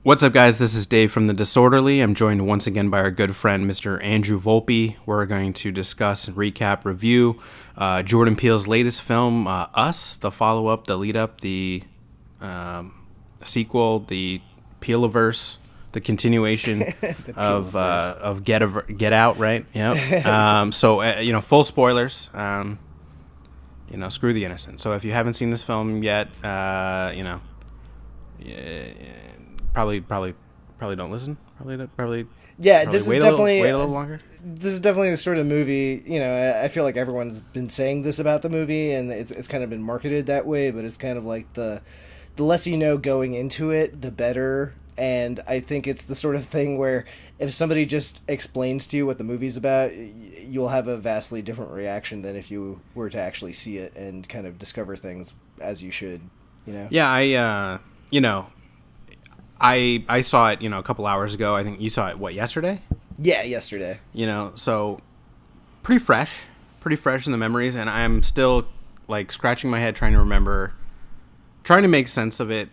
What's up, guys? This is Dave from The Disorderly. I'm joined once again by our good friend, Mr. Andrew Volpe. We're going to discuss and recap, review Jordan Peele's latest film, Us, the follow-up, the lead-up, the sequel, the Peeleverse, the continuation of Get Out, right? Yep. Full spoilers. Screw the innocent. So if you haven't seen this film yet, Probably don't listen. Probably. Yeah, this is definitely wait a little longer. This is definitely the sort of movie. I feel like everyone's been saying this about the movie, and it's kind of been marketed that way. But it's kind of like the less you know going into it, the better. And I think it's the sort of thing where if somebody just explains to you what the movie's about, you'll have a vastly different reaction than if you were to actually see it and kind of discover things as you should. Yeah, I saw it, a couple hours ago. I think you saw it, yesterday? Yeah, yesterday. So pretty fresh in the memories, and I'm still, scratching my head trying to make sense of it.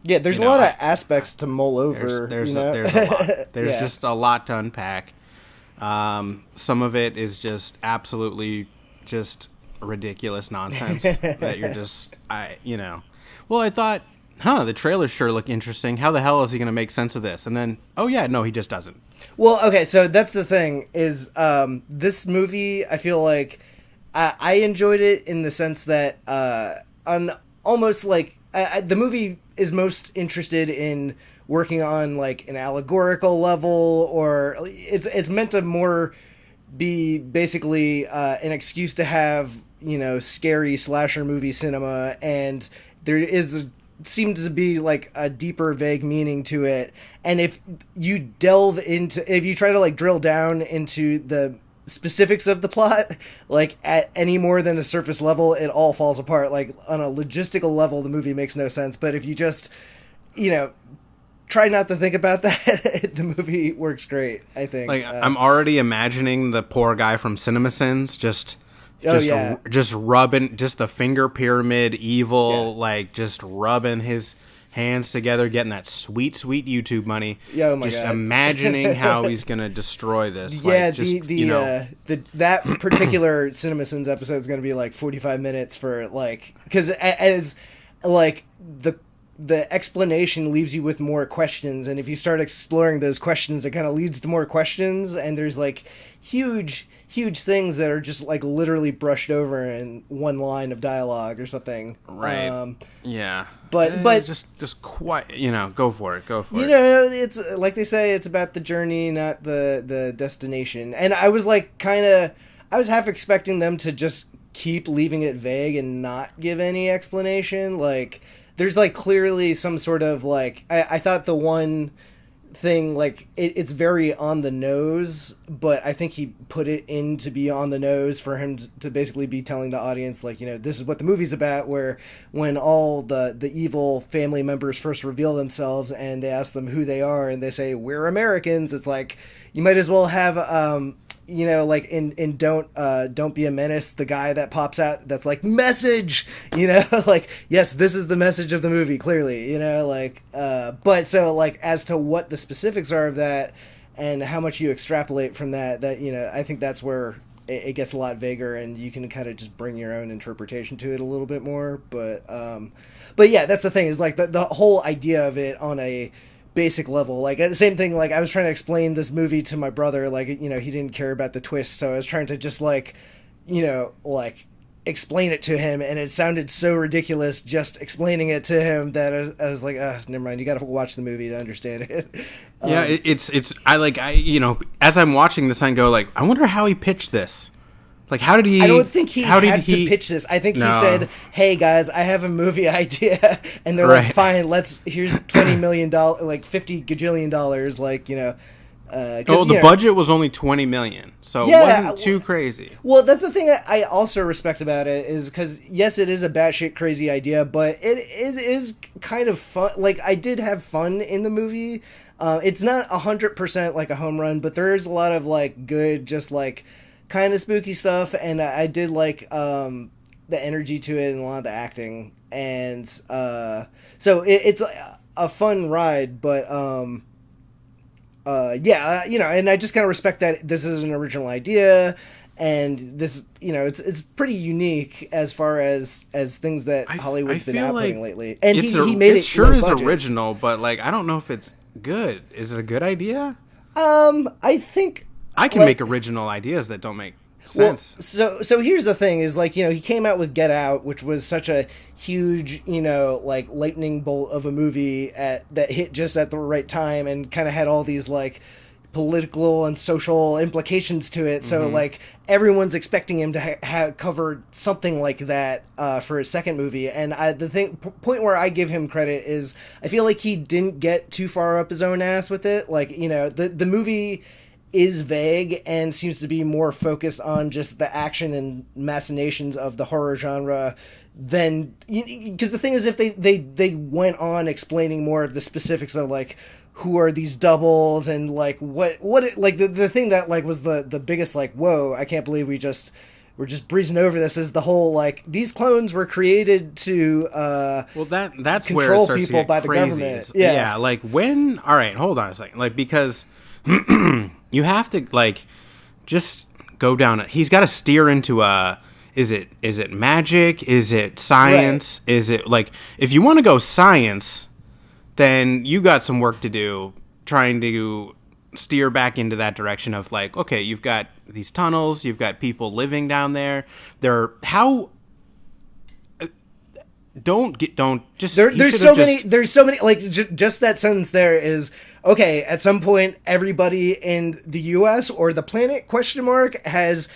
Yeah, there's a lot of aspects to mull over. There's a lot. There's just a lot to unpack. Some of it is just absolutely just ridiculous nonsense that you're just, Well, I thought, the trailers sure look interesting. How the hell is he going to make sense of this? And then, he just doesn't. Well, okay, so that's the thing, is this movie, I feel like I enjoyed it in the sense that the movie is most interested in working on, an allegorical level, or it's meant to more be basically an excuse to have, scary slasher movie cinema, and there seems to be a deeper vague meaning to it, and if you try to drill down into the specifics of the plot at any more than a surface level, it all falls apart. On a logistical level, the movie makes no sense, but if you just try not to think about that, the movie works great, I think. I'm already imagining the poor guy from CinemaSins just rubbing, just the finger pyramid evil, just rubbing his hands together, getting that sweet YouTube money. Yeah, oh my just God. Imagining how he's gonna destroy this. Yeah, that particular CinemaSins episode is gonna be 45 minutes for because as the explanation leaves you with more questions, and if you start exploring those questions, it kind of leads to more questions, and there's huge things that are just literally brushed over in one line of dialogue or something. Right. Yeah. But just quite, go for it. It's like they say, it's about the journey, not the destination. And I was I was half expecting them to just keep leaving it vague and not give any explanation. There's clearly some sort of I thought the one thing it's very on the nose, but I think he put it in to be on the nose for him to basically be telling the audience this is what the movie's about, where when all the evil family members first reveal themselves and they ask them who they are and they say we're Americans, it's you might as well have in Don't Be a Menace, the guy that pops out that's message, yes, this is the message of the movie, clearly, but so as to what the specifics are of that and how much you extrapolate from that I think that's where it gets a lot vaguer, and you can kind of just bring your own interpretation to it a little bit more, but yeah, that's the thing, is the whole idea of it on a basic level, the same thing, I was trying to explain this movie to my brother, he didn't care about the twist, so I was trying to just explain it to him, and it sounded so ridiculous just explaining it to him that I was never mind, you gotta watch the movie to understand it. Yeah, as I'm watching this, I go I wonder how he pitched this. How did he... I don't think he had to pitch this. I think he said, hey, guys, I have a movie idea. And they're fine, here's $20 million, $50 gajillion, the budget was only $20 million, so it wasn't too crazy. Well, that's the thing I also respect about it, is because, yes, it is a batshit crazy idea, but it is kind of fun. I did have fun in the movie. It's not 100% a home run, but there is a lot of, good, just, kind of spooky stuff, and I did the energy to it and a lot of the acting, and so it's a fun ride, but yeah, and I just kind of respect that this is an original idea, and this, it's pretty unique as far as things that Hollywood's been outputting lately. And he made it sure is original, but like I don't know if it's good. Is it a good idea? I think I can make original ideas that don't make sense. Well, so here's the thing: is like he came out with Get Out, which was such a huge like lightning bolt of a movie that hit just at the right time and kind of had all these like political and social implications to it. So like everyone's expecting him to have covered something like that for his second movie. And the point where I give him credit is I feel like he didn't get too far up his own ass with it. Like the movie is vague and seems to be more focused on just the action and machinations of the horror genre than, because the thing is, if they went on explaining more of the specifics of like who are these doubles and like what it, like the thing that like was the biggest like whoa, I can't believe we're just breezing over this, is the whole like these clones were created to that's control where it starts people to get by crazy. The government. Yeah, like when, all right, hold on a second, like because you have to like just go down he's got to steer into is it magic, is it science, right. Is it like, if you want to go science, then you got some work to do trying to steer back into that direction of like, okay, you've got these tunnels, you've got people living down there. There's so many like just that sentence there is okay. At some point, everybody in the U.S. or the planet has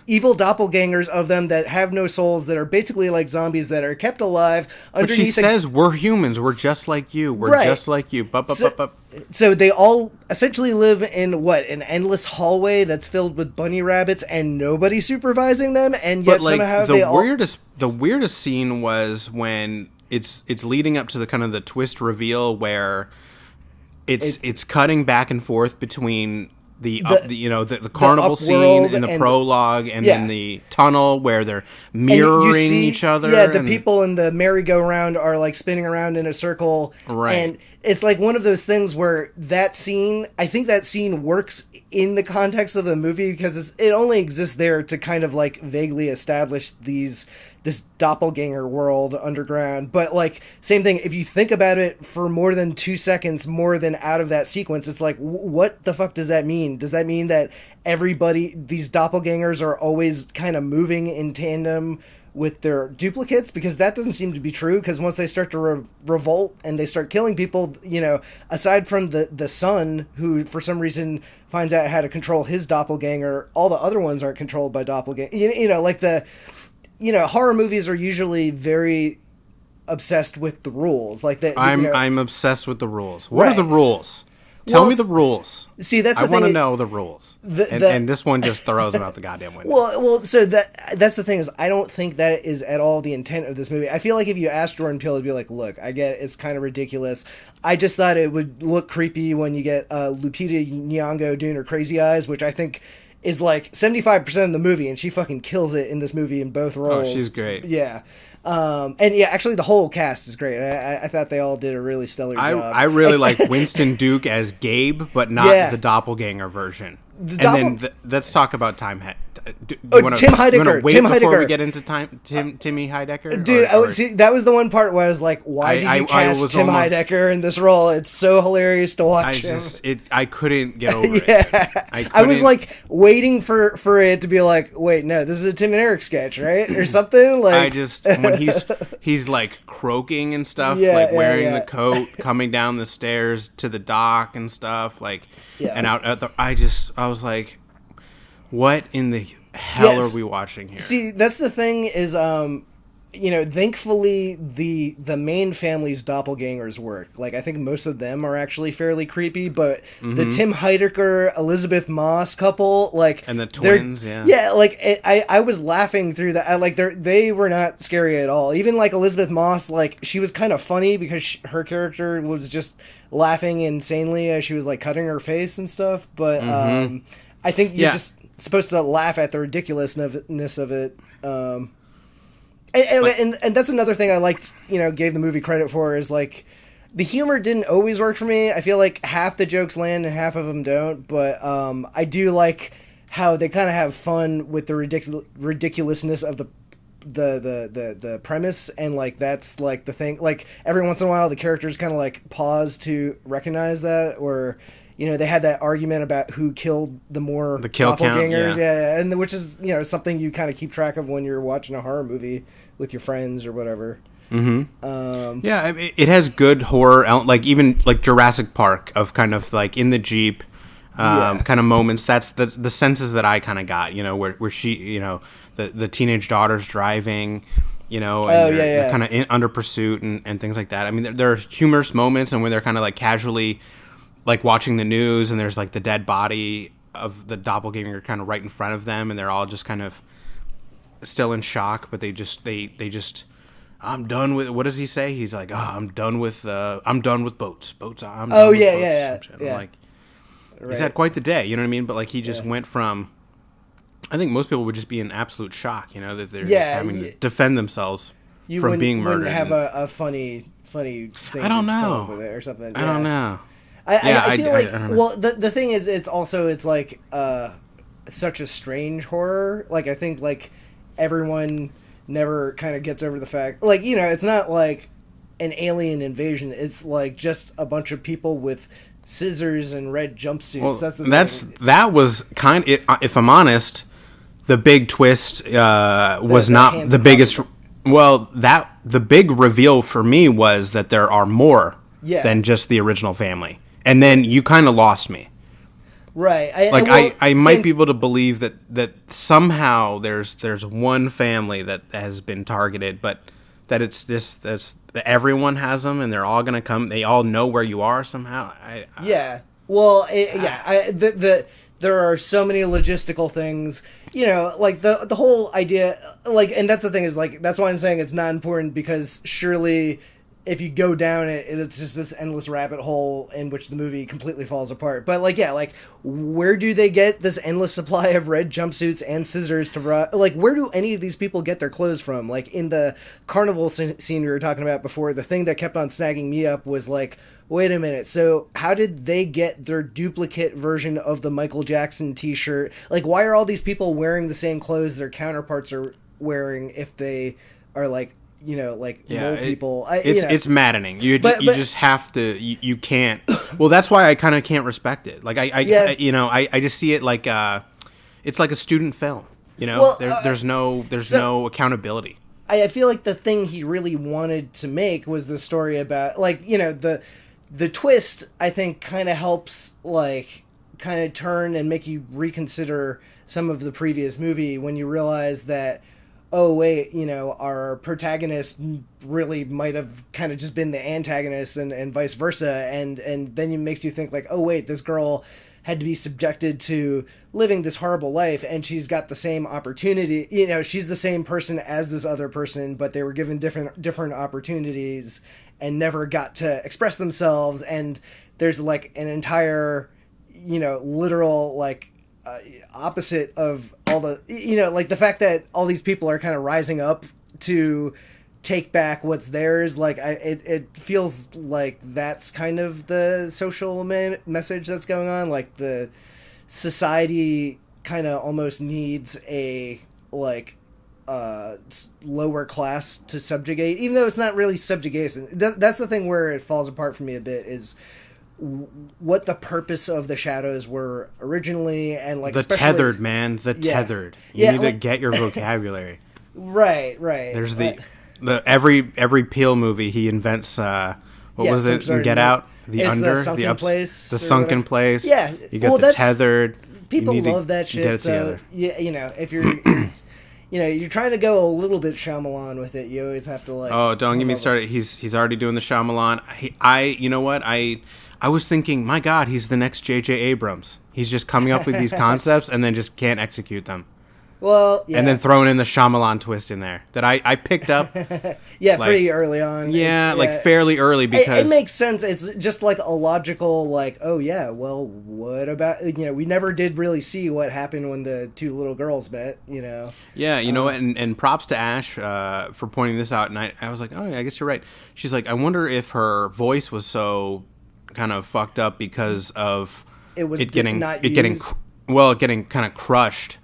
evil doppelgangers of them that have no souls, that are basically like zombies that are kept alive underneath. But she says we're humans. We're just like you. We're just like you. So they all essentially live in an endless hallway that's filled with bunny rabbits and nobody supervising them, and yet somehow the weirdest scene was when it's leading up to the kind of the twist reveal where it's cutting back and forth between the carnival scene in the prologue and then the tunnel where they're mirroring each other. Yeah, the people in the merry-go-round are like spinning around in a circle. Right. And it's like one of those things where I think that scene works in the context of the movie because it only exists there to kind of like vaguely establish this doppelganger world underground. But like, same thing, if you think about it for more than 2 seconds, more than out of that sequence, it's like, what the fuck does that mean? Does that mean that these doppelgangers are always kind of moving in tandem with their duplicates? Because that doesn't seem to be true, because once they start to revolt and they start killing people, aside from the son, who for some reason finds out how to control his doppelganger, all the other ones aren't controlled by doppelganger. Horror movies are usually very obsessed with the rules. Like that, I'm obsessed with the rules. What are the rules? Tell me the rules. See, that's the I thing. want to know the rules. And this one just throws them out the goddamn window. Well, so that's the thing, is I don't think that is at all the intent of this movie. I feel like if you asked Jordan Peele, he'd be like, look, I get it's kind of ridiculous. I just thought it would look creepy when you get Lupita Nyong'o doing her crazy eyes, which I think is like 75% of the movie, and she fucking kills it in this movie in both roles. Oh, she's great. Yeah. And yeah, actually the whole cast is great. I thought they all did a really stellar job. I really like Winston Duke as Gabe, but not the doppelganger version. Let's talk about Tim Heidecker. Before we get into Timmy Heidecker? Dude, see, that was the one part where I was like, why did you cast Tim Heidecker in this role? It's so hilarious to watch him. I couldn't get over it. I was like waiting for it to be like, wait, no, this is a Tim and Eric sketch, right? Or something like. When he's like croaking and stuff, wearing the coat, coming down the stairs to the dock and stuff, and out at I was like, what in the hell are we watching here? See, that's the thing is, thankfully the main family's doppelgangers work. Like, I think most of them are actually fairly creepy, but the Tim Heidecker, Elizabeth Moss couple, and the twins, I was laughing through that. They were not scary at all. Even like Elizabeth Moss, like, she was kind of funny because her character was just laughing insanely as she was like cutting her face and stuff. But I think you're just supposed to laugh at the ridiculousness of it. And that's another thing I liked, gave the movie credit for, is like the humor didn't always work for me. I feel like half the jokes land and half of them don't, but I do like how they kind of have fun with the ridiculousness of the premise, and like that's like the thing. Like every once in a while, the characters kind of like pause to recognize that, or they had that argument about who killed the kill count, yeah, and which is something you kind of keep track of when you're watching a horror movie with your friends or whatever. Mm-hmm. It has good horror, like even like Jurassic Park, of kind of like in the Jeep. Kind of moments. That's the senses that I kind of got, where she, the teenage daughter's driving, and they're kind of under pursuit and things like that. I mean, there are humorous moments, and when they're kind of like casually like watching the news, and there's like the dead body of the doppelganger kind of right in front of them, and they're all just kind of still in shock, but they just I'm done with, what does he say? He's like, I'm done with boats. I'm done with boats. I'm like, he's had quite the day, you know what I mean? But like he just went from, I think most people would just be in absolute shock, that they're just having to defend themselves from being murdered. You wouldn't have a funny thing. I don't know. With it or something. I don't know. I feel like, well, the thing is, it's like such a strange horror. Like I think like everyone never kind of gets over the fact, like, it's not like an alien invasion. It's like just a bunch of people with scissors and red jumpsuits. Well, that was kind of, if I'm honest, the big twist was not the biggest. Well, the big reveal for me was that there are more than just the original family, and then you kind of lost me. Right. I might be able to believe that somehow there's one family that has been targeted, but that it's that everyone has them, and they're all gonna come. They all know where you are somehow. There are so many logistical things, like the whole idea, like, and that's the thing, is like, that's why I'm saying it's not important, because surely if you go down it, it's just this endless rabbit hole in which the movie completely falls apart. But like, where do they get this endless supply of red jumpsuits and scissors to like, where do any of these people get their clothes from? Like in the carnival scene we were talking about before, the thing that kept on snagging me up was like, wait a minute, so how did they get their duplicate version of the Michael Jackson t-shirt? Like, why are all these people wearing the same clothes their counterparts are wearing if they are like, mole people? It's maddening. You just have to. You can't. Well, that's why I kind of can't respect it. Like I just see it like it's like a student film. There's no accountability. I feel like the thing he really wanted to make was the story about, like, the twist, I think, kind of helps, like, kind of turn and make you reconsider some of the previous movie when you realize that, oh, wait, our protagonist really might have kind of just been the antagonist and vice versa. And then it makes you think, like, oh, wait, this girl had to be subjected to living this horrible life, and she's got the same opportunity. She's the same person as this other person, but they were given different opportunities and never got to express themselves. And there's like an entire, literal, like, opposite of all the, like the fact that all these people are kind of rising up to take back what's theirs. Like, it feels like that's kind of the social message that's going on. Like, the society kind of almost needs a, like, lower class to subjugate, even though it's not really subjugation. That's the thing where it falls apart for me a bit, is what the purpose of the shadows were originally, and like the tethered, man, tethered. You need to get your vocabulary. Right. There's the every Peele movie he invents. What was it? Get Out, the under, the sunken place, the sunken place. Yeah, you get the tethered. People love that shit. Get it together. If you're. You're trying to go a little bit Shyamalan with it. You always have to, like... Oh, don't get me started. He's already doing the Shyamalan. You know what? I was thinking, my God, he's the next J.J. Abrams. He's just coming up with these concepts and then just can't execute them. Well, yeah. And then throwing in the Shyamalan twist in there that I picked up. Yeah, like, pretty early on. Yeah, like fairly early because... It makes sense. It's just like a logical, like, oh yeah, well, what about... we never did really see what happened when the two little girls met, Yeah, and props to Ash for pointing this out. And I was like, oh, yeah, I guess you're right. She's like, I wonder if her voice was so kind of fucked up because of it getting kind of crushed.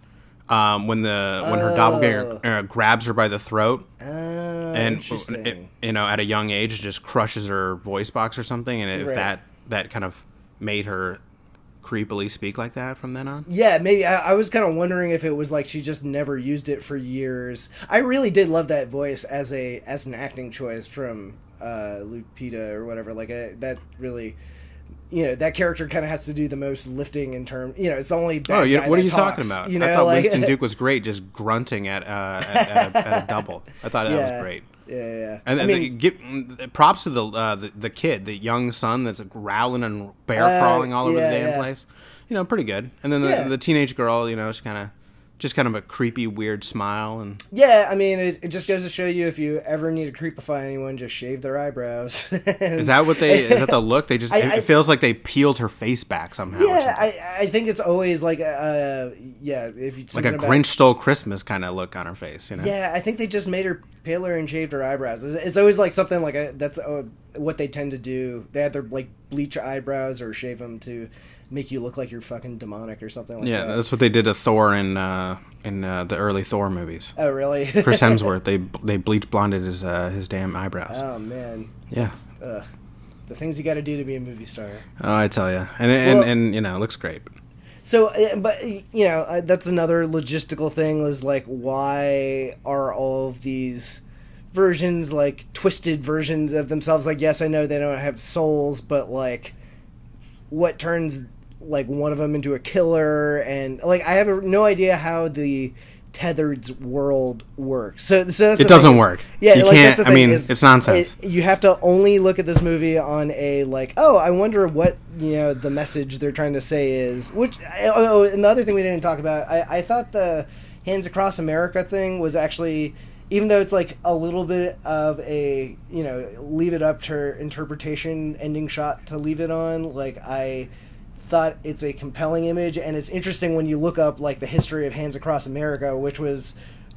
When her doppelganger grabs her by the throat, and at a young age just crushes her voice box or something, and if that kind of made her creepily speak like that from then on. Yeah, maybe. I was kind of wondering if it was like she just never used it for years. I really did love that voice as an acting choice from Lupita or whatever. Like that really. That character kind of has to do the most lifting in terms. It's the only. Bad guy what are you talks, talking about? I thought Winston Duke was great, just grunting at a double. I thought that was great. Yeah. And props to the kid, the young son that's growling and bear crawling all over the damn place. Pretty good. And then the teenage girl, she kind of a creepy, weird smile. And yeah, it just goes to show you if you ever need to creepify anyone, just shave their eyebrows. Is that the look? They just it feels like they peeled her face back somehow. Yeah, I think it's always like if you like a Grinch stole Christmas kind of look on her face. Yeah, I think they just made her paler and shaved her eyebrows. It's always like something like that's what they tend to do. They either like bleach eyebrows or shave them to make you look like you're fucking demonic or something like that. Yeah, that's what they did to Thor in the early Thor movies. Oh, really? Chris Hemsworth, they bleach blonded his damn eyebrows. Oh, man. Yeah. The things you got to do to be a movie star. Oh, I tell you. And it looks great. So, but, that's another logistical thing was like, why are all of these versions, like, twisted versions of themselves? Like, yes, I know they don't have souls, but, like, what turns like one of them into a killer, and like I have no idea how the tethered's world works. So that's it doesn't work. Yeah, you can't. It's nonsense. You have to only look at this movie on a like, oh, I wonder what the message they're trying to say is. Which and the other thing we didn't talk about, I thought the Hands Across America thing was actually, even though it's like a little bit of a leave it up to interpretation ending shot to leave it on, like I thought it's a compelling image, and it's interesting when you look up like the history of Hands Across America, which was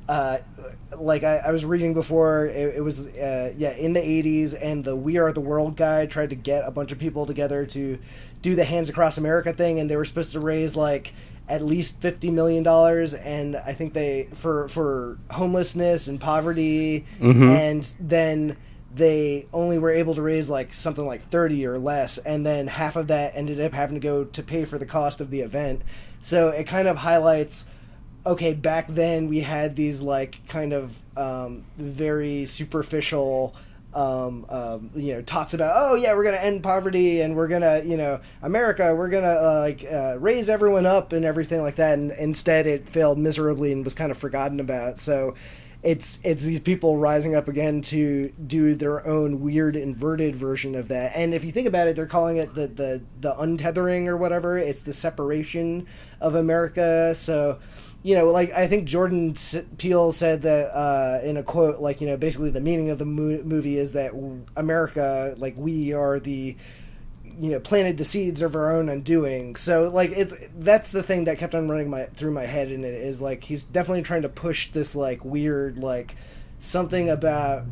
like I was reading before, it was in the 80s, and the We Are the World guy tried to get a bunch of people together to do the Hands Across America thing, and they were supposed to raise like at least $50 million, and I think they for homelessness and poverty, and then they only were able to raise like something like 30 or less, and then half of that ended up having to go to pay for the cost of the event. So it kind of highlights, okay, back then we had these like kind of very superficial talks about, oh yeah, we're gonna end poverty and we're gonna America, we're gonna raise everyone up and everything like that, and instead it failed miserably and was kind of forgotten about. So it's these people rising up again to do their own weird inverted version of that. And if you think about it, they're calling it the untethering or whatever. It's the separation of America. So like I think Jordan Peele said that in a quote, like, basically the meaning of the movie is that America, like, we are the, planted the seeds of our own undoing. So, like, that's the thing that kept on running through my head, and it is, like, he's definitely trying to push this, like, weird, like, something about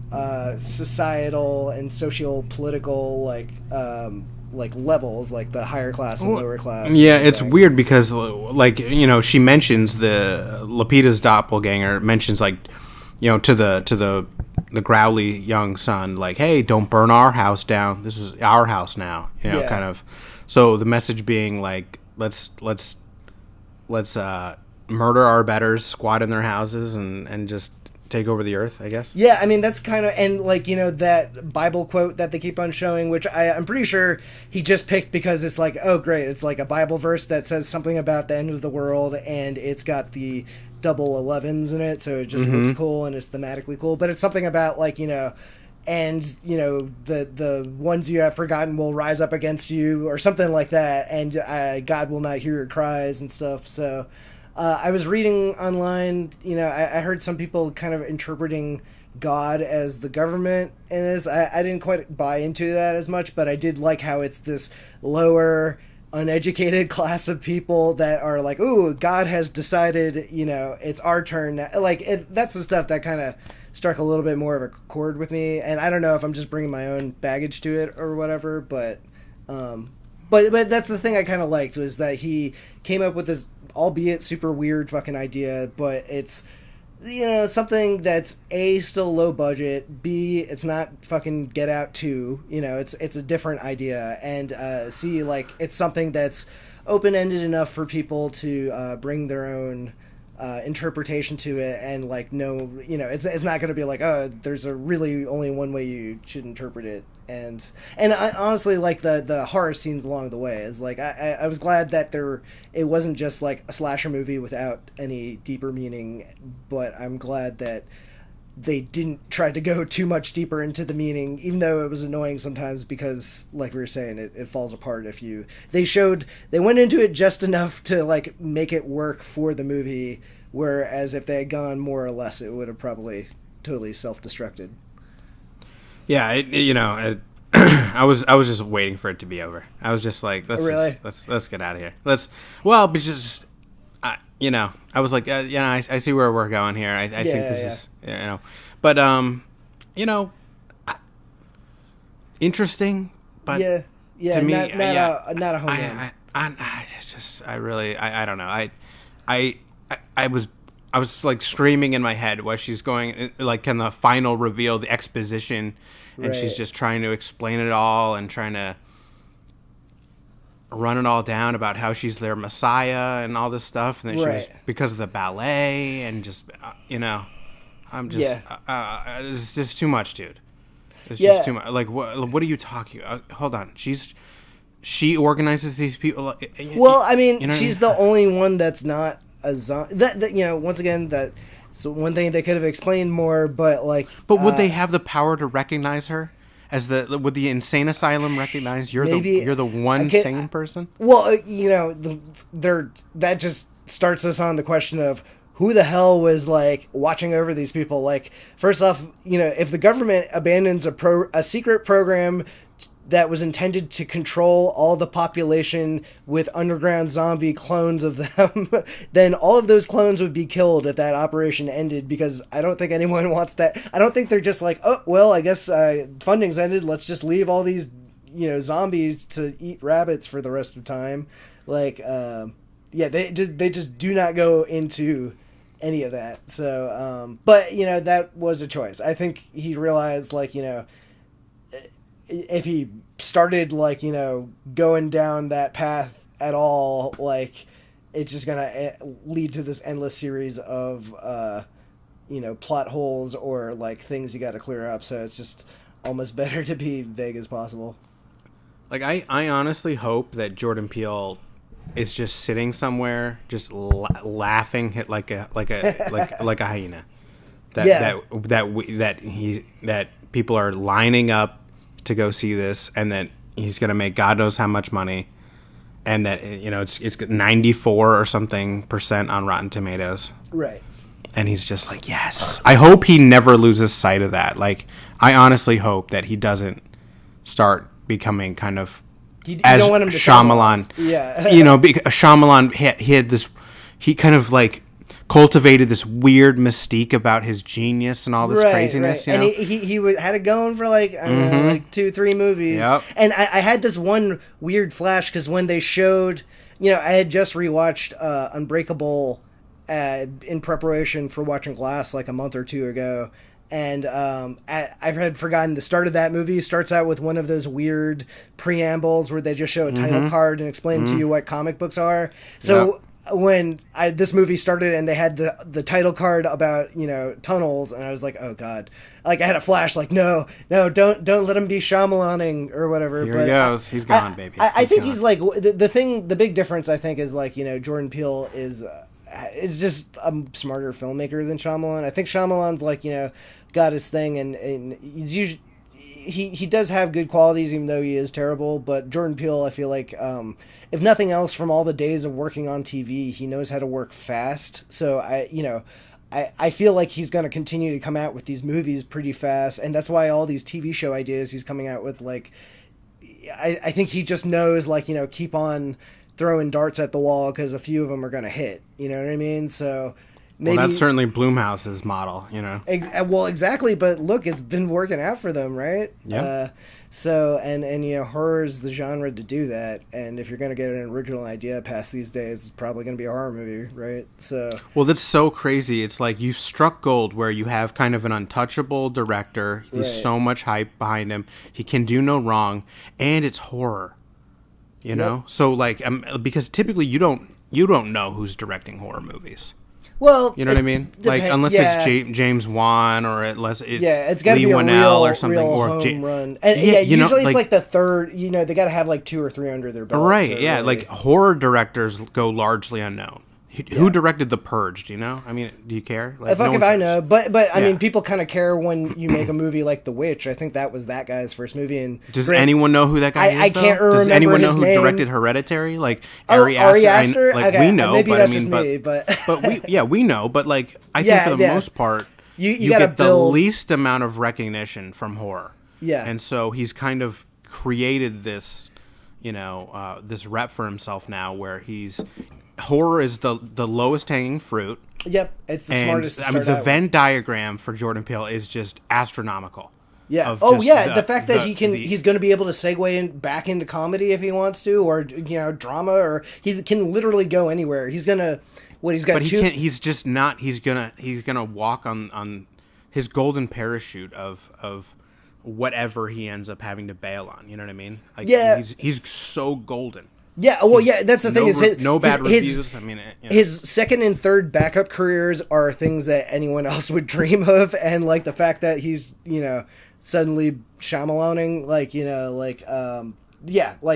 societal and socio-political, like levels, like the higher class and lower class. Yeah, it's weird because, like, she mentions the Lupita's doppelganger mentions, like, to the growly young son, like, hey, don't burn our house down. This is our house now. Kind of. So the message being like, let's murder our betters, squat in their houses, and just take over the earth, I guess. Yeah, I mean, that's kind of, and like, that Bible quote that they keep on showing, which I'm pretty sure he just picked because it's like, oh great, it's like a Bible verse that says something about the end of the world, and it's got the double 11s in it, so it just looks cool and it's thematically cool. But it's something about like, and the ones you have forgotten will rise up against you or something like that, and God will not hear your cries and stuff. So I was reading online, I heard some people kind of interpreting God as the government in this. I didn't quite buy into that as much, but I did like how it's this lower, uneducated class of people that are like, ooh, God has decided, it's our turn now. Like, that's the stuff that kind of struck a little bit more of a chord with me. And I don't know if I'm just bringing my own baggage to it or whatever, but that's the thing I kind of liked, was that he came up with this, albeit super weird fucking idea, but it's, something that's A, still low budget, B, it's not fucking Get Out 2, it's a different idea, and C, like, it's something that's open-ended enough for people to bring their own interpretation to it, and like, no, it's not going to be like, oh, there's a really only one way you should interpret it. And I honestly like the horror scenes along the way. Is like, I was glad that it wasn't just like a slasher movie without any deeper meaning, but I'm glad that they didn't try to go too much deeper into the meaning, even though it was annoying sometimes because, like we were saying, it falls apart if they went into it just enough to like make it work for the movie, whereas if they had gone more or less, it would have probably totally self-destructed. Yeah, I was just waiting for it to be over. I was just like, let's get out of here. I was like, I see where we're going here. I think this is, but interesting, but to me, not a home run. I don't know. I was like screaming in my head while she's going, like, in the final reveal, the exposition, and she's just trying to explain it all and trying to run it all down about how she's their messiah and all this stuff, and then she was, because of the ballet, and just I'm just it's just too much, dude. It's just too much. Like, what are you talking? Hold on, she organizes these people. Well, I mean, she's the only one that's not a zombie. That once again, so one thing they could have explained more, but like, would they have the power to recognize her? Would the insane asylum recognize you're the one sane person? Well, that just starts us on the question of who the hell was like watching over these people. Like, first off, if the government abandons a secret program that was intended to control all the population with underground zombie clones of them, then all of those clones would be killed if that operation ended, because I don't think anyone wants that. I don't think they're just like, oh, well, I guess funding's ended, let's just leave all these, zombies to eat rabbits for the rest of time. Like, they just do not go into any of that. So, but, that was a choice. I think he realized, like, if he started, like, going down that path at all, like, it's just gonna lead to this endless series of plot holes or like things you got to clear up. So it's just almost better to be vague as possible. Like, I honestly hope that Jordan Peele is just sitting somewhere just laughing like a hyena, that people are lining up to go see this, and that he's going to make God knows how much money, and that it's 94 or something % on Rotten Tomatoes. Right. And he's just like, yes. I hope he never loses sight of that. Like, I honestly hope that he doesn't start becoming kind of as don't want him to Shyamalan. Yeah. Shyamalan, he had this, he kind of like cultivated this weird mystique about his genius and all this craziness. Right. And he had it going for like, I don't know, like 2-3 movies. Yep. And I had this one weird flash because when they showed, I had just rewatched Unbreakable in preparation for watching Glass like a month or two ago. And I had forgotten the start of that movie starts out with one of those weird preambles where they just show a title card and explain to you what comic books are. So when this movie started and they had the title card about tunnels, and I was like, oh god, like I had a flash, like no, don't let him be Shyamalan-ing or whatever. Here he goes, he's gone, baby. I think he's like the big difference I think is like Jordan Peele is just a smarter filmmaker than Shyamalan. I think Shyamalan's like got his thing, and he's usually he does have good qualities, even though he is terrible. But Jordan Peele, I feel like, if nothing else, from all the days of working on TV, he knows how to work fast. So I feel like he's going to continue to come out with these movies pretty fast, and that's why all these TV show ideas he's coming out with, like, I think he just knows, like, keep on throwing darts at the wall because a few of them are going to hit. You know what I mean? So. Maybe, well, that's certainly Blumhouse's model, Well, exactly, but look, it's been working out for them, right? Yeah. So, and horror's the genre to do that, and if you're going to get an original idea past these days, it's probably going to be a horror movie, right? So. Well, that's so crazy. It's like you've struck gold where you have kind of an untouchable director. There's so much hype behind him. He can do no wrong, and it's horror. You know? So, like, because typically you don't know who's directing horror movies. Well, you know what I mean? Like, unless it's James Wan, or unless it's got to be a real, or something, real or home run. And usually it's like the third. They got to have like 2 or 3 under their belt. Right? Yeah, like horror directors go largely unknown. Who directed The Purge? Do you know? I mean, do you care? Like, if I know, but I mean, people kind of care when you make a movie like The Witch. I think that was that guy's first movie. And does anyone know who that guy is? I can't remember. Does anyone know who name. Directed Hereditary? Like Ari Aster. We know, maybe but that's I mean, just me, but we know, but like I think for the most part, you get the least amount of recognition from horror. Yeah, and so he's kind of created this, this rep for himself now, where horror is the lowest hanging fruit. Yep, it's the smartest. I mean, the Venn diagram for Jordan Peele is just astronomical. Yeah. The fact that he's going to be able to segue back into comedy if he wants to, or drama, or he can literally go anywhere. He's gonna he's got. But he can't. He's just not. He's gonna walk on his golden parachute of whatever he ends up having to bail on. You know what I mean? Like, he's so golden. Yeah, well, that's the thing. No bad reviews. I mean, his second and third backup careers are things that anyone else would dream of, and like the fact that he's suddenly Shyamalan-ing,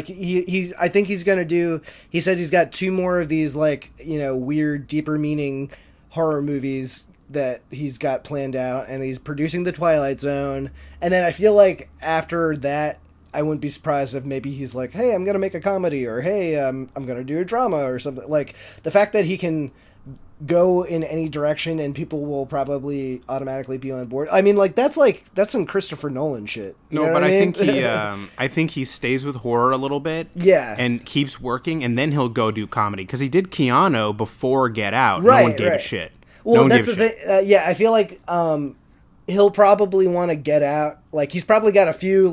he's. I think he's gonna do. He said he's got 2 more of these weird, deeper meaning horror movies that he's got planned out, and he's producing The Twilight Zone, and then I feel like after that, I wouldn't be surprised if maybe he's like, hey, I'm going to make a comedy, or hey, I'm going to do a drama or something. Like, the fact that he can go in any direction and people will probably automatically be on board. I mean, that's some Christopher Nolan shit. No, but I think I think he stays with horror a little bit. Yeah. And keeps working, and then he'll go do comedy. Because he did Keanu before Get Out. Right, no one gave a shit. Well, that's the thing. I feel like he'll probably want to Get Out. Like, he's probably got a few,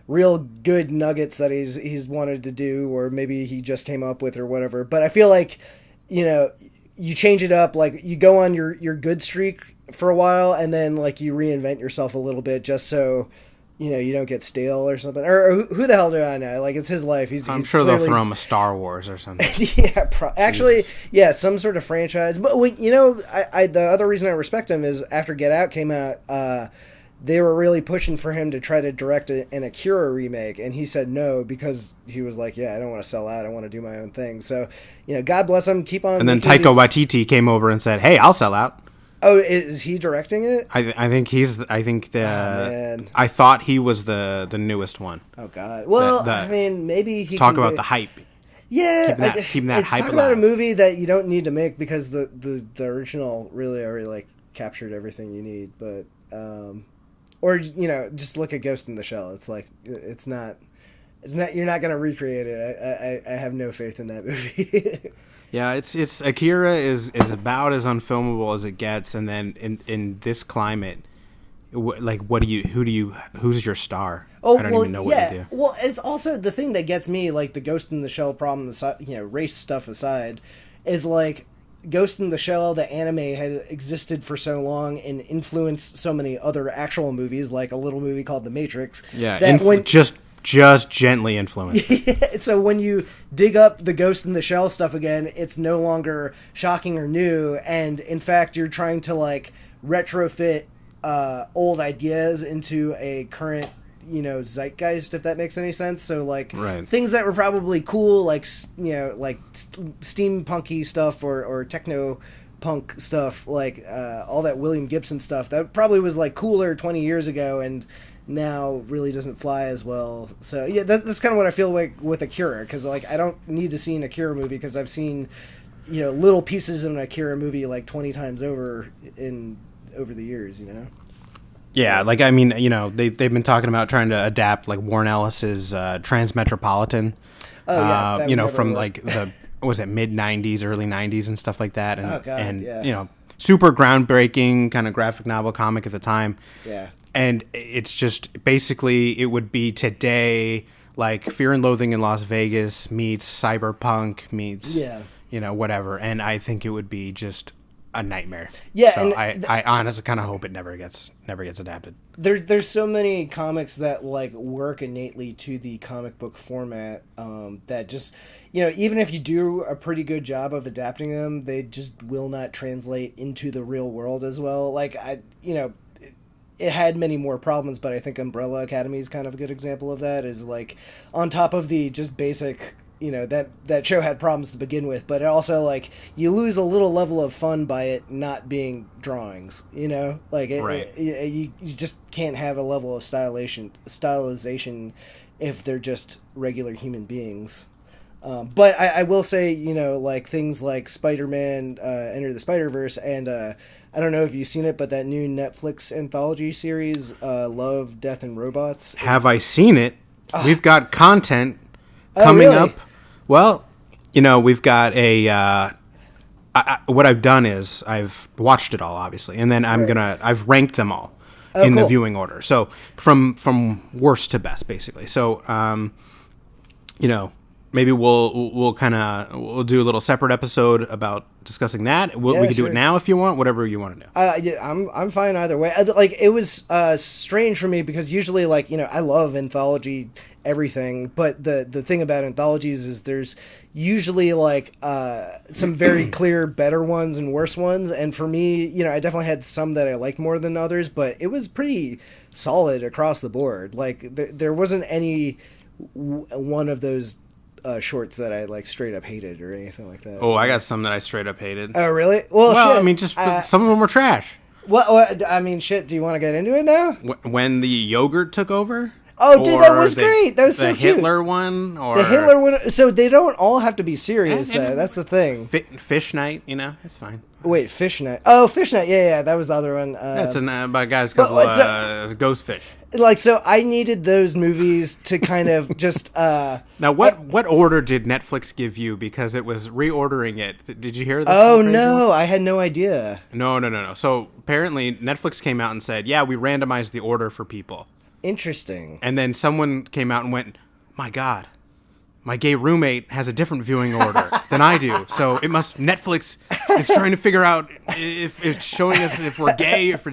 real good nuggets that he's wanted to do, or maybe he just came up with or whatever. But I feel like, you change it up, like you go on your good streak for a while, and then you reinvent yourself a little bit just so you don't get stale or something. Or who the hell do I know? Like, it's his life. I'm sure they'll throw him a Star Wars or something. Yeah, actually, some sort of franchise. But the other reason I respect him is after Get Out came out, they were really pushing for him to try to direct an Akira remake, and he said no because he was like, I don't want to sell out. I want to do my own thing. So, God bless him. Keep on. And then Taika Waititi came over and said, hey, I'll sell out. Oh, is he directing it? I think he's. I think the. I thought he was the newest one. Oh God. Well, I mean, maybe he talk about the hype. Yeah, keeping that hype alive. About a movie that you don't need to make because the original really already captured everything you need, but or just look at Ghost in the Shell. It's like it's not. You're not gonna recreate it. I have no faith in that movie. Yeah, it's Akira is about as unfilmable as it gets, and then in this climate, who's your star? Oh, I don't even know what to do. Well, it's also the thing that gets me, like the Ghost in the Shell problem, race stuff aside, is Ghost in the Shell, the anime, had existed for so long and influenced so many other actual movies, like a little movie called The Matrix. Yeah, just gently influenced. So when you dig up the Ghost in the Shell stuff again, it's no longer shocking or new, and in fact, you're trying to retrofit old ideas into a current, zeitgeist, if that makes any sense. So right. Things that were probably cool, steampunky stuff or techno punk stuff, all that William Gibson stuff that probably was cooler 20 years ago, and now really doesn't fly as well. So yeah, that's kind of what I feel like with Akira, because like I don't need to see an Akira movie because I've seen little pieces of an Akira movie like 20 times over the years. Yeah, like I mean, they've been talking about trying to adapt like Warren Ellis's Transmetropolitan. Oh yeah, from work. like was it mid '90s, early '90s, and stuff like that, and Oh, God, yeah. Super groundbreaking kind of graphic novel comic at the time. Yeah. And it's just basically it would be today like Fear and Loathing in Las Vegas meets Cyberpunk meets whatever, and I think it would be just a nightmare. Yeah, so and I honestly kind of hope it never gets adapted. There's so many comics that like work innately to the comic book format that just even if you do a pretty good job of adapting them, they just will not translate into the real world as well. Like it had many more problems, but I think Umbrella Academy is kind of a good example of that. Is like on top of the just basic, that show had problems to begin with, but it also like you lose a little level of fun by it not being drawings. Like you just can't have a level of stylization if they're just regular human beings. But I will say, like things like Spider-Man, Enter the Spider-Verse, and I don't know if you've seen it, but that new Netflix anthology series, Love, Death, and Robots. Have I seen it? We've got content coming up. Well, we've got a... what I've done is I've watched it all, obviously, and then I've ranked them all in the viewing order. So from worst to best, basically. So, maybe we'll do a little separate episode about discussing that. We can do it now if you want, whatever you want to do. Yeah, I'm fine either way. Like it was strange for me because usually like I love anthology everything, but the thing about anthologies is there's usually like some very clear better ones and worse ones, and for me I definitely had some that I liked more than others, but it was pretty solid across the board. Like there wasn't any one of those shorts that I like straight up hated or anything like that. Oh, I got some that I straight up hated. Oh, really? Well, shit. I mean, just some of them were trash. What? I mean, shit. Do you want to get into it now? When the yogurt took over? Oh, dude, that was great. That was so cute. The Hitler one, or the Hitler one. So they don't all have to be serious, though. That's the thing. Fish Night, it's fine. Wait, Fish Night. Oh, Fish Night. Yeah, that was the other one. That's by guys couple ghost fish. Like, so I needed those movies to kind of just... now, what order did Netflix give you? Because it was reordering it. Did you hear this? Oh, no. I had no idea. No. So, apparently, Netflix came out and said, yeah, we randomized the order for people. Interesting. And then someone came out and went, my God, my gay roommate has a different viewing order than I do. So Netflix is trying to figure out if it's showing us if we're gay, if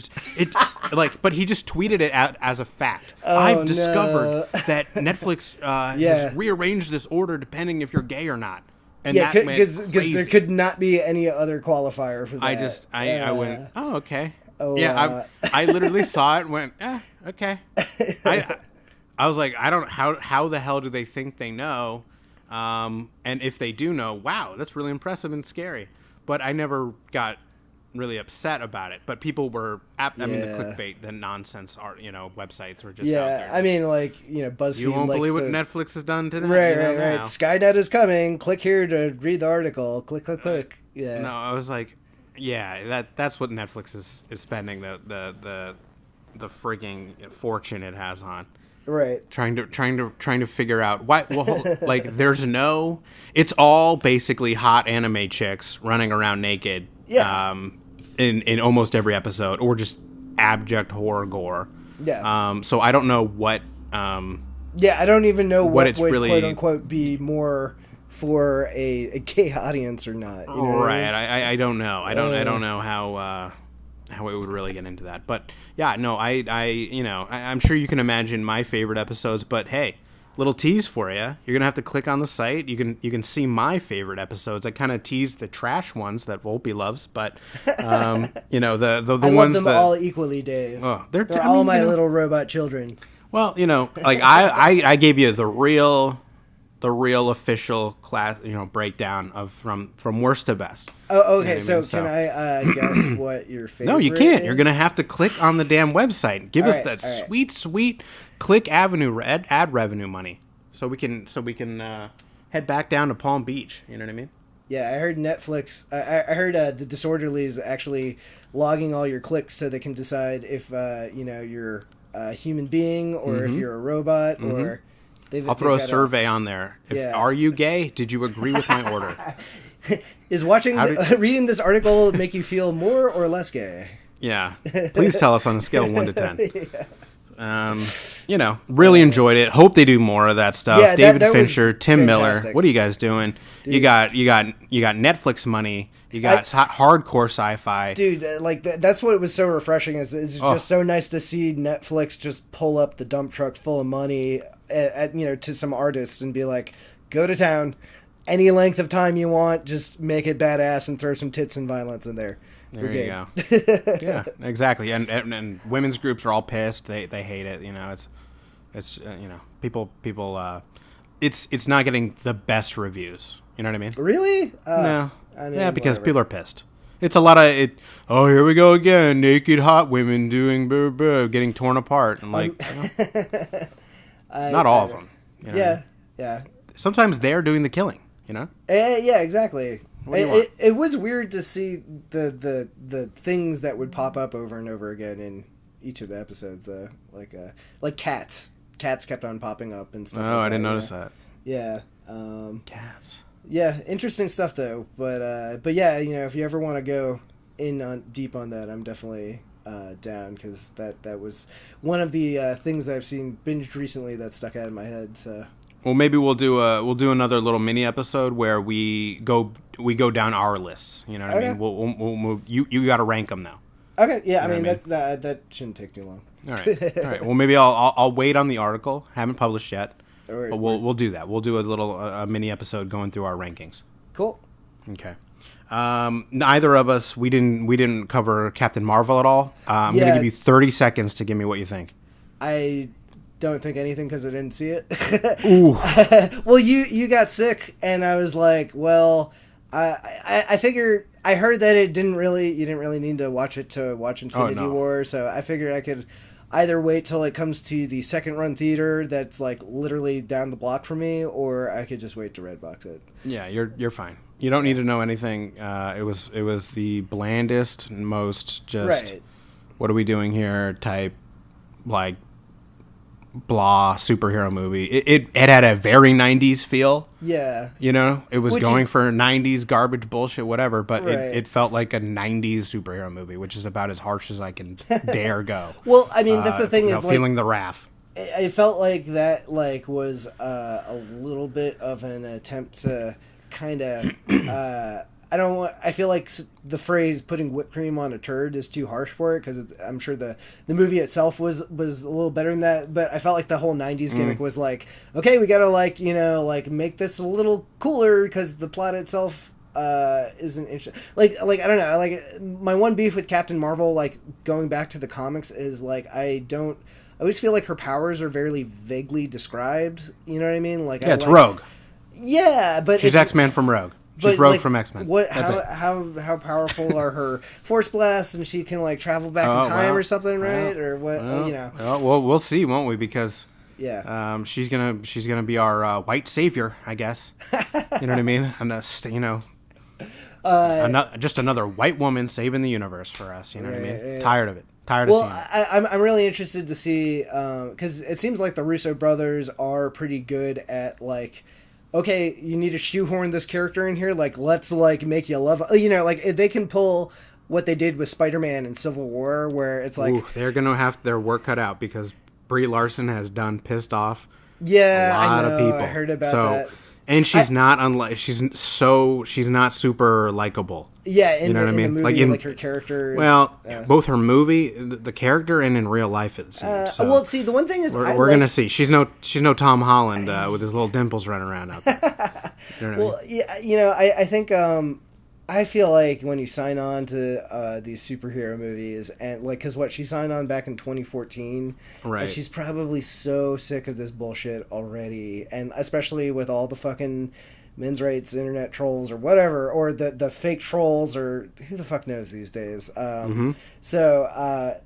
but he just tweeted it out as a fact. Oh, I've discovered that Netflix has rearranged this order depending if you're gay or not. And because there could not be any other qualifier for that. I went, oh, okay. Oh, yeah, I literally saw it and went, okay. I was like, how the hell do they think they know? And if they do know, wow, that's really impressive and scary. But I never got really upset about it. But people were, the clickbait, the nonsense art, websites were just out there. I mean, like, BuzzFeed. You won't believe what Netflix has done today. Right. Skynet is coming. Click here to read the article. Click. Yeah. No, I was like, yeah, that's what Netflix is spending the frigging fortune it has on. Right. Trying to figure out why. Well, like it's all basically hot anime chicks running around naked. Yeah. In almost every episode, or just abject horror gore. Yeah. So I don't know what. I don't even know what it's would really, quote unquote be more for a gay audience or not. You know right. What I mean? I don't know. I don't know how it would really get into that. But yeah, no, I'm sure you can imagine my favorite episodes, but hey, little tease for you. You're going to have to click on the site. You can see my favorite episodes. I kind of teased the trash ones that Volpe loves, but the I ones love them all equally, Dave. Oh, they're all my little robot children. Well, like I gave you the real the real official class, breakdown of from worst to best. Oh, okay. Can I guess what your favorite? No, you can't. Is? You're gonna have to click on the damn website. Give us that all sweet, sweet click avenue ad revenue money, so we can head back down to Palm Beach. You know what I mean? Yeah, I heard Netflix. I heard the Disorderlies actually logging all your clicks so they can decide if you're a human being or if you're a robot or. I'll throw a survey on there. Are you gay? Did you agree with my order? Is reading this article make you feel more or less gay? Yeah. Please tell us on a scale of 1 to 10. Yeah. Really enjoyed it. Hope they do more of that stuff. Yeah, David Fincher, Tim fantastic. Miller. What are you guys doing? Dude. You got Netflix money. You got hardcore sci-fi. Dude, that's what was so refreshing. It's just so nice to see Netflix just pull up the dump truck full of money to some artists and be like, go to town, any length of time you want, just make it badass and throw some tits and violence in there. There you go. Yeah, exactly. And women's groups are all pissed. They hate it. It's people. It's not getting the best reviews. You know what I mean? Really? No. Because people are pissed. It's a lot of it. Oh, here we go again. Naked hot women doing getting torn apart and not all of them. Yeah. Sometimes they're doing the killing. Yeah, exactly. It was weird to see the things that would pop up over and over again in each of the episodes. Like cats. Cats kept on popping up and stuff. Oh, I didn't notice that. Yeah. Cats. Yeah, interesting stuff though. But yeah, if you ever want to go in deep on that, I'm definitely down because that was one of the things that I've seen binged recently that stuck out in my head. So. Well, maybe we'll do another little mini episode where we go down our lists. You know what I mean? We'll you got to rank them now. Okay, yeah. That shouldn't take too long. All right. Well, maybe I'll wait on the article. Haven't published yet. But we'll do that. We'll do a little mini episode going through our rankings. Cool. Okay. Neither of us we didn't cover Captain Marvel at all. I'm gonna give you 30 seconds to give me what you think. I don't think anything because I didn't see it. Ooh. Well, you got sick, and I was like, well, I figure I heard that you didn't really need to watch it to watch Infinity War, so I figured I could either wait till it comes to the second run theater that's literally down the block from me, or I could just wait to Redbox it. Yeah, you're fine. You don't need to know anything. It was the blandest, most just what are we doing here type blah superhero movie. It had a very 90s feel. Yeah. It was going for 90s garbage bullshit, whatever, but it felt like a 90s superhero movie, which is about as harsh as I can dare go. Well, I mean, that's the thing is feeling the wrath. It felt like that was a little bit of an attempt to kind of I feel like the phrase "putting whipped cream on a turd" is too harsh for it because I'm sure the movie itself was a little better than that. But I felt like the whole '90s gimmick was okay, we gotta make this a little cooler because the plot itself isn't interesting. I don't know. My one beef with Captain Marvel, going back to the comics, is I always feel like her powers are very vaguely described. You know what I mean? It's Rogue. Yeah, but she's X-Men from Rogue. She's Rogue from X-Men. How powerful are her force blasts, and she can travel back in time or something, right? Or what? Well, we'll see, won't we? Because she's gonna be our white savior, I guess. You know what I mean? And just another white woman saving the universe for us. You know what I mean? Yeah. Tired of it. Tired of seeing it. I'm really interested to see because it seems like the Russo brothers are pretty good at okay, you need to shoehorn this character in here. Let's make you love. They can pull what they did with Spider-Man in Civil War, where it's they're gonna have their work cut out because Brie Larson has pissed off a lot of people. I heard about that. And she's not super likable. Yeah, you know what I mean? In the movie, her character. Both her movie, the character, and in real life, it seems. Well, see, the one thing is, we're gonna see. She's no Tom Holland with his little dimples running around out there. You know what I mean? I think I feel like when you sign on to these superhero movies, and like, because what she signed on back in 2014, Right. and she's probably so sick of this bullshit already, and especially with all the fucking men's rights internet trolls or whatever, or the fake trolls, or who the fuck knows these days. So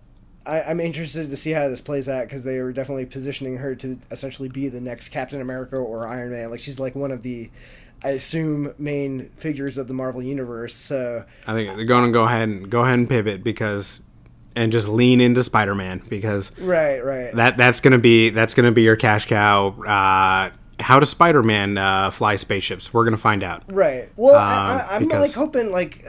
I'm interested to see how this plays out, because they were definitely positioning her to essentially be the next Captain America or Iron Man. Like, she's like one of the, I assume, main figures of the Marvel universe. So I think they're going to go ahead and pivot and just lean into Spider-Man, because right. That's gonna be your cash cow. How does Spider-Man fly spaceships? We're gonna find out. Right. Well, I'm because, like hoping, like,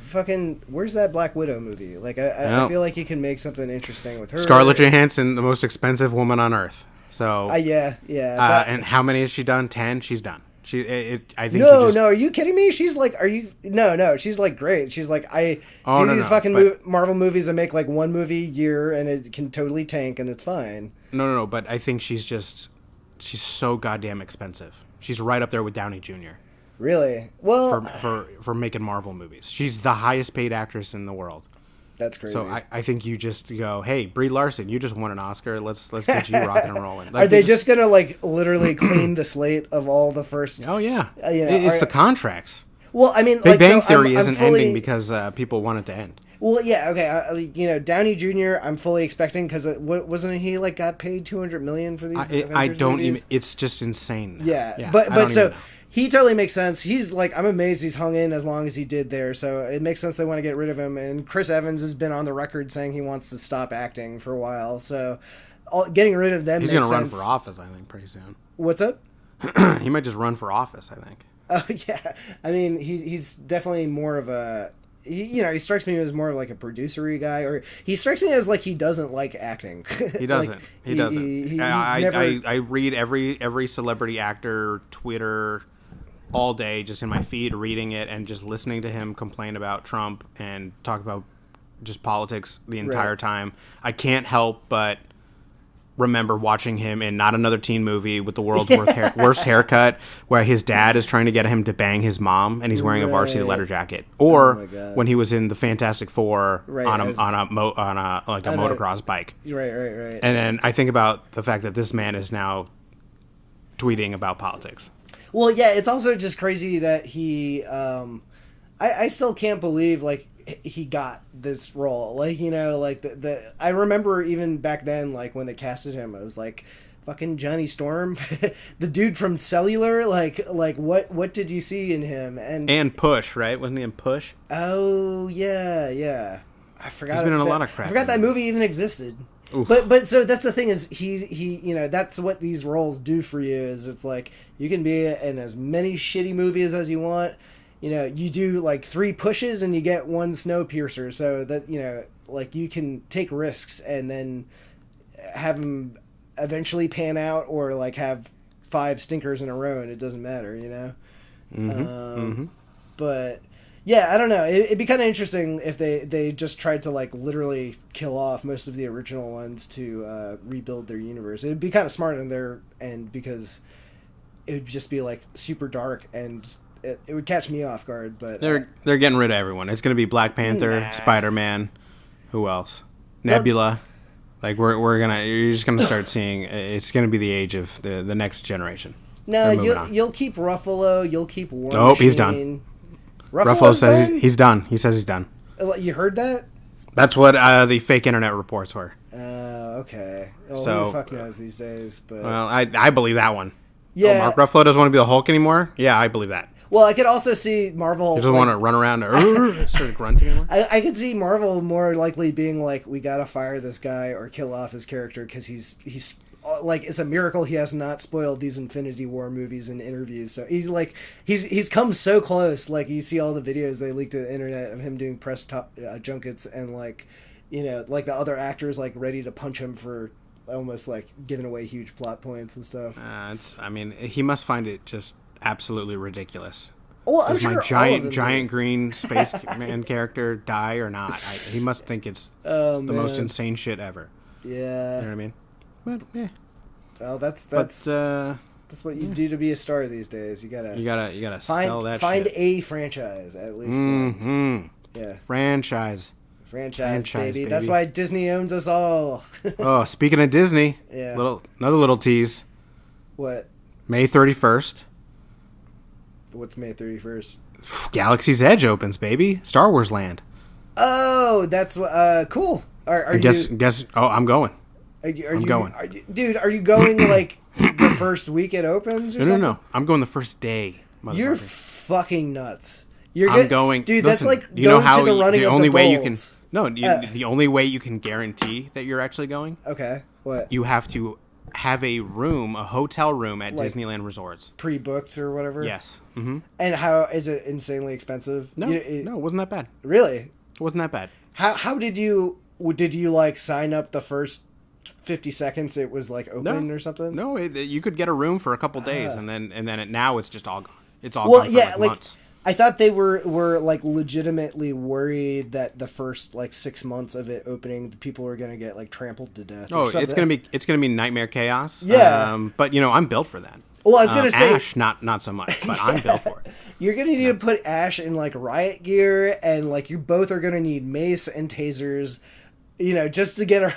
fucking, where's that Black Widow movie? Like, I feel like you can make something interesting with her. Scarlett Johansson, the most expensive woman on earth. So yeah. And how many has she done? 10. She's done. I think. No, are you kidding me? She's like, no, she's like great. She's like, Marvel movies that make like one movie a year, and it can totally tank, and it's fine. No, but I think she's so goddamn expensive. She's right up there with Downey Jr. Really? Well, for making Marvel movies, she's the highest paid actress in the world. That's crazy. So I think you just go, hey, Brie Larson, you just won an Oscar. Let's get you rocking and rolling. Like, are they just gonna like literally clean the slate of all the first? Oh yeah, it's the contracts. Well, I mean, Big Bang Theory isn't ending because people want it to end. Well, yeah, okay. Downey Jr. I'm fully expecting, because wasn't he like got paid $200 million for these? I don't movies? even. It's just insane. Yeah, but so he totally makes sense. He's like, I'm amazed he's hung in as long as he did there. So it makes sense they want to get rid of him. And Chris Evans has been on the record saying he wants to stop acting for a while. So getting rid of them. He's going to run for office, I think, pretty soon. What's up? He might just run for office, I think. Oh yeah, I mean he's definitely more of a. He strikes me as more of like a producery guy, or he strikes me as like he doesn't like acting. He doesn't. Like, he doesn't. He I read every celebrity actor Twitter all day, just in my feed, reading it and just listening to him complain about Trump and talk about just politics the entire time. I can't help but remember watching him in Not Another Teen Movie with the world's worst haircut, where his dad is trying to get him to bang his mom, and he's wearing a varsity leather jacket. Or when he was in the Fantastic Four on a motocross bike. Right. And then I think about the fact that this man is now tweeting about politics. Well, yeah, it's also just crazy that he. I still can't believe like he got this role. Like, like the I remember even back then, like when they casted him, I was like, fucking Johnny Storm, the dude from Cellular. Like what did you see in him? And Push, right? Wasn't he in Push? Oh yeah. I forgot. He's been in a lot of crap. I forgot that movie even existed. Oof. But so that's the thing, is he that's what these roles do for you, is it's like you can be in as many shitty movies as you want. You do like 3 pushes and you get 1 Snowpiercer, so that like you can take risks and then have them eventually pan out, or like have 5 stinkers in a row and it doesn't matter. But yeah, I don't know. It'd be kind of interesting if they just tried to like literally kill off most of the original ones to rebuild their universe. It'd be kind of smart on their end, because it would just be like super dark, and it would catch me off guard. But they're getting rid of everyone. It's going to be Black Panther, Spider-Man, who else? Nebula. Like you're just gonna start seeing. It's going to be the age of the next generation. No, you'll keep Ruffalo. You'll keep War Nope, Machine. he's done. Ruffalo says he's done. He says he's done. You heard that? That's what the fake internet reports were. Okay. Well, So, who the fuck knows these days? But well, I believe that one. Yeah. Oh, Mark Ruffalo doesn't want to be the Hulk anymore? Yeah, I believe that. Well, I could also see Marvel. He doesn't want to run around and start grunting anymore. I could see Marvel more likely being like, we gotta fire this guy or kill off his character, because he's like, it's a miracle he has not spoiled these Infinity War movies in interviews. So he's come so close. Like, you see all the videos they leaked to the internet of him doing press junkets, and like like the other actors like ready to punch him for almost like giving away huge plot points and stuff. He must find it just absolutely ridiculous. Oh, I'm Does sure my giant green space man character die or not? He must think it's the most insane shit ever. Yeah. You know what I mean? But yeah. Well, that's. But That's what you do to be a star these days. You gotta sell that find shit. a franchise at least. Yeah. Franchise, baby. That's why Disney owns us all. Oh, speaking of Disney, yeah. Another little tease. What? May 31st. What's May 31st? Galaxy's Edge opens, baby. Star Wars Land. Oh, that's cool. Guess. Oh, I'm going. I'm going. Dude, are you going like the first week it opens? Or something? No. I'm going the first day. You're fucking nuts. I'm going, dude. Listen, that's like you know how to the running the of only the way you bulls. can. No, the only way you can guarantee that you're actually going. Okay. What? You have to have a hotel room at like, Disneyland Resorts. Pre-booked or whatever? Yes. Mm-hmm. And how is it insanely expensive? No, it wasn't that bad. Really? It wasn't that bad. How did you like sign up the first 50 seconds it was like open or something? No, you could get a room for a couple days and then now it's just all gone. It's all well, gone for yeah, like months. I thought they were like legitimately worried that the first like 6 months of it opening, the people were gonna get like trampled to death. Oh, it's gonna be nightmare chaos. Yeah, but I'm built for that. Well, I was gonna say Ash, not so much, but I'm built for it. You're gonna need to put Ash in like riot gear, and like you both are gonna need mace and tasers. Just to get around.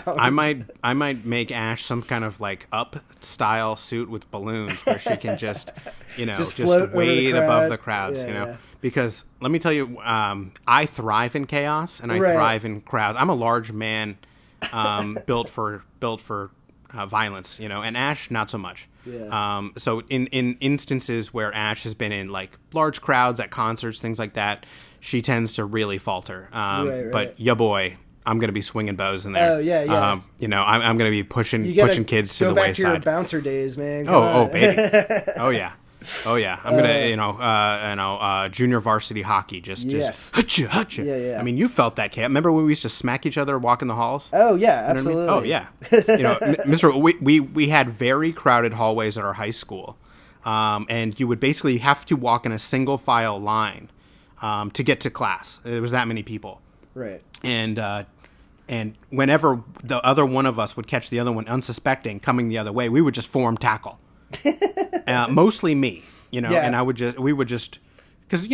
I might make Ash some kind of like up style suit with balloons where she can just wade above the crowds, Yeah. Because let me tell you, I thrive in chaos and I thrive in crowds. I'm a large man, built for violence, and Ash not so much. Yeah. So in instances where Ash has been in like large crowds at concerts, things like that, she tends to really falter. Right. But ya boy, I'm going to be swinging bows in there. Oh, yeah. I'm going to be pushing kids to the wayside. Go back to your bouncer days, man. Oh, baby. Oh, yeah. I'm going to, junior varsity hockey. Just hutcha. Yeah. I mean, you felt that, Kate. Remember when we used to smack each other walking the halls? Oh, yeah, absolutely. You know what I mean? Oh, yeah. We had very crowded hallways at our high school. And you would basically have to walk in a single file line to get to class. There was that many people. Right. And whenever the other one of us would catch the other one unsuspecting coming the other way, we would just form tackle. Mostly me, and we would just, because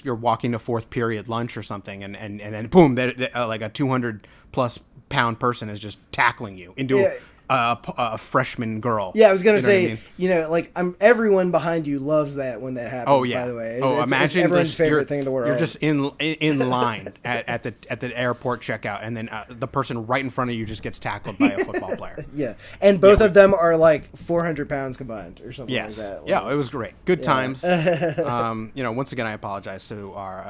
you're walking to fourth period lunch or something, and then boom, like a 200+ pound person is just tackling you into a freshman girl. Yeah, I was gonna say, like everyone behind you loves that when that happens. Oh yeah. By the way, imagine it's everyone's favorite thing in the world. You're just in line at the airport checkout, and then the person right in front of you just gets tackled by a football player. Yeah, and both of them are like 400 pounds combined or something like that. Like, yeah, it was great. Good times. Once again, I apologize to our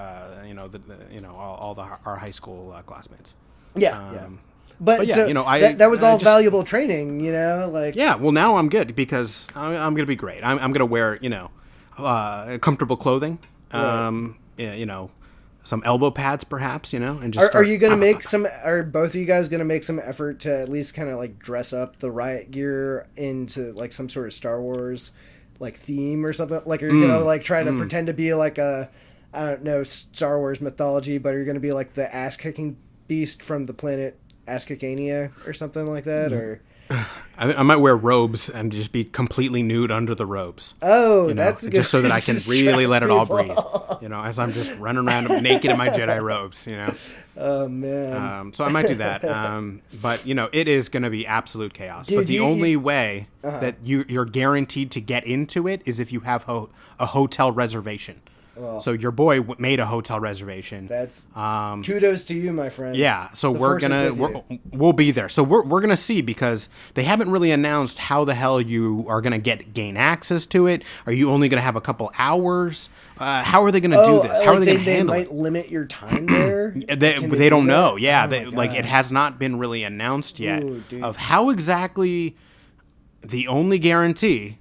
our high school classmates. Yeah. But yeah, so that was all valuable training, like... Yeah, well, now I'm good because I'm going to be great. I'm going to wear, comfortable clothing, some elbow pads perhaps, and just Are you going to are both of you guys going to make some effort to at least kind of like dress up the riot gear into like some sort of Star Wars like theme or something? Like, are you going to like try to pretend to be like I don't know, Star Wars mythology, but you're going to be like the ass-kicking beast from the planet Askakania or something like that, or I might wear robes and just be completely nude under the robes. Oh, that's good. Just so that I can really let it all breathe. As I'm just running around naked in my Jedi robes. Oh man. So I might do that. But it is going to be absolute chaos. Dude, but the only way that you're guaranteed to get into it is if you have a hotel reservation. Well, so your boy made a hotel reservation. That's kudos to you, my friend. Yeah, so we'll be there. So we're gonna see, because they haven't really announced how the hell you are gonna gain access to it. Are you only gonna have a couple hours? How are they gonna do this? How are they gonna handle it? They might limit your time there. they don't know. Yeah, it has not been really announced yet. Of how exactly. The only guarantee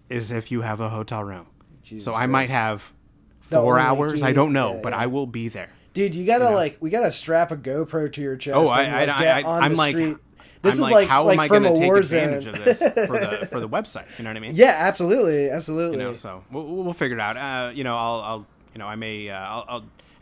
is if you have a hotel room. Jesus so I Christ. Might have 4 hours. I don't know, but I will be there. Dude, you gotta we gotta strap a GoPro to your chest. Oh, I'm like, this is like, how am I going to take advantage of this for the website? You know what I mean? Yeah, absolutely. So we'll figure it out. I'll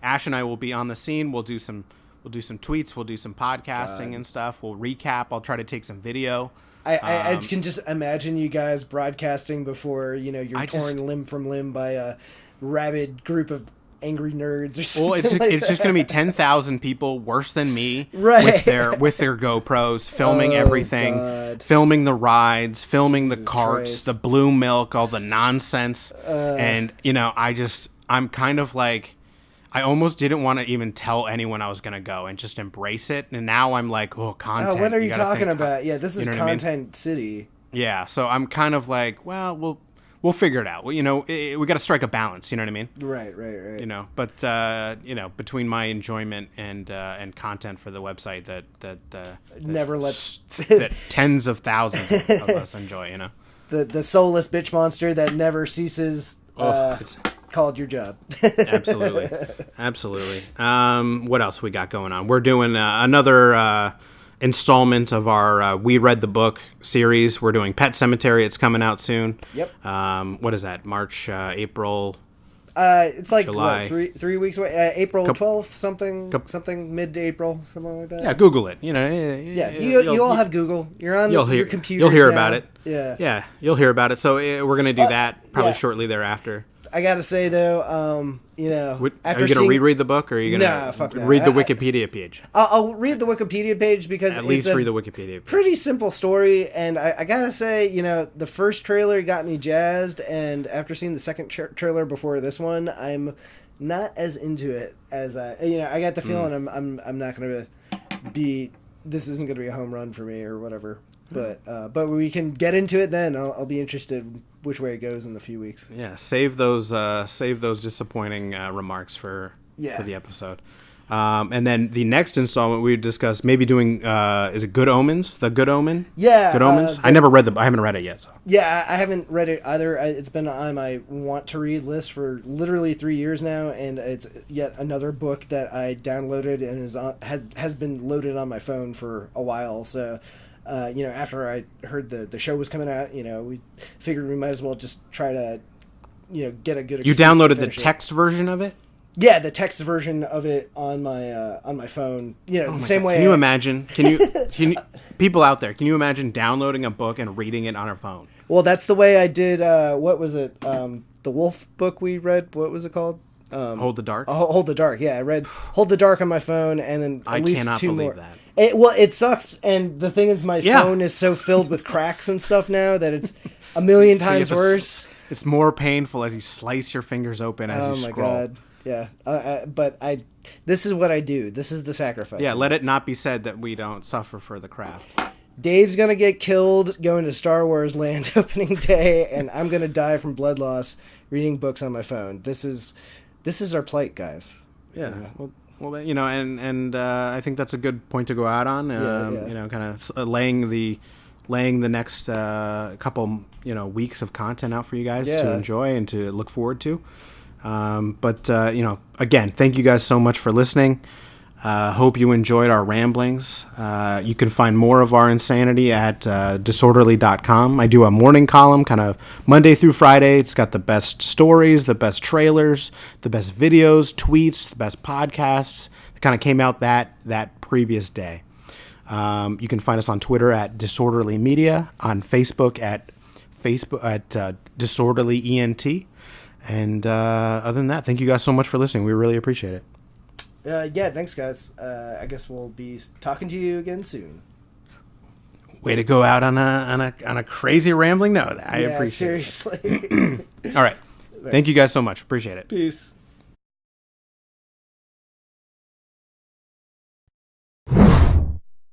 Ash and I will be on the scene. We'll do some We'll do some tweets. We'll do some podcasting and stuff. We'll recap. I'll try to take some video. I can just imagine you guys broadcasting before, you're torn limb from limb by a rabid group of angry nerds or something. Well, it's just going to be 10,000 people worse than me, right? with their GoPros, filming everything, filming the rides, filming the carts, the blue milk, all the nonsense, and I'm kind of like, I almost didn't want to even tell anyone I was going to go and just embrace it. And now I'm like, oh, content. Oh, what are you talking about? Yeah, this is Content City. Yeah, so I'm kind of like, well, we'll figure it out. Well, we got to strike a balance. You know what I mean? Right. But between my enjoyment and content for the website that tens of thousands of us enjoy. The soulless bitch monster that never ceases. It's called your job. Absolutely. What else we got going on? We're doing another installment of our We Read the Book series. We're doing Pet Sematary. It's coming out soon. Yep. What is that? March, April? It's like July. What, 3 weeks away. April 12th, something mid-April, something like that. Yeah, Google it. You all have Google. You're on your computer. You'll hear now. about it. Yeah, you'll hear about it. So we're gonna do that probably shortly thereafter. I gotta say though, are you gonna reread the book, or are you gonna read the Wikipedia page? I'll read the Wikipedia page because at least read the Wikipedia page. Pretty simple story, and I gotta say, the first trailer got me jazzed, and after seeing the second trailer before this one, I'm not as into it as I got the feeling I'm not gonna be. This isn't gonna be a home run for me or whatever. But we can get into it then. I'll be interested which way it goes in a few weeks. Yeah, save those disappointing remarks for the episode. And then the next installment we discussed maybe doing is it Good Omens? The Good Omen? Yeah. Good Omens? I haven't read it yet. So. Yeah, I haven't read it either. It's been on my want to read list for literally 3 years now, and it's yet another book that I downloaded and has been loaded on my phone for a while. So after I heard the show was coming out, we figured we might as well just try to, get a good. You downloaded the text version of it? Yeah, the text version of it on my phone. The same way. Can you imagine? Can you people out there? Can you imagine downloading a book and reading it on our phone? Well, that's the way I did. What was it? The Wolf book we read. What was it called? Hold the Dark. Hold the Dark. Yeah, I read Hold the Dark on my phone, and then at least cannot two believe more. That. It sucks, and the thing is, my phone is so filled with cracks and stuff now that it's a million times worse. It's more painful as you slice your fingers open as you scroll. Oh my god! Yeah, but this is what I do. This is the sacrifice. Yeah, let it not be said that we don't suffer for the craft. Dave's gonna get killed going to Star Wars Land opening day, and I'm gonna die from blood loss reading books on my phone. This is our plight, guys. Yeah. Well, and I think that's a good point to go out on. Kind of laying the next couple weeks of content out for you guys to enjoy and to look forward to. Again, thank you guys so much for listening. Hope you enjoyed our ramblings. You can find more of our insanity at disorderly.com. I do a morning column kind of Monday through Friday. It's got the best stories, the best trailers, the best videos, tweets, the best podcasts. It kind of came out that previous day. You can find us on Twitter at Disorderly Media, on Facebook at Disorderly ENT. And other than that, thank you guys so much for listening. We really appreciate it. Thanks, guys. I guess we'll be talking to you again soon. Way to go out on a crazy rambling note. I appreciate seriously. it. All right. Thank you guys so much. Appreciate it. Peace.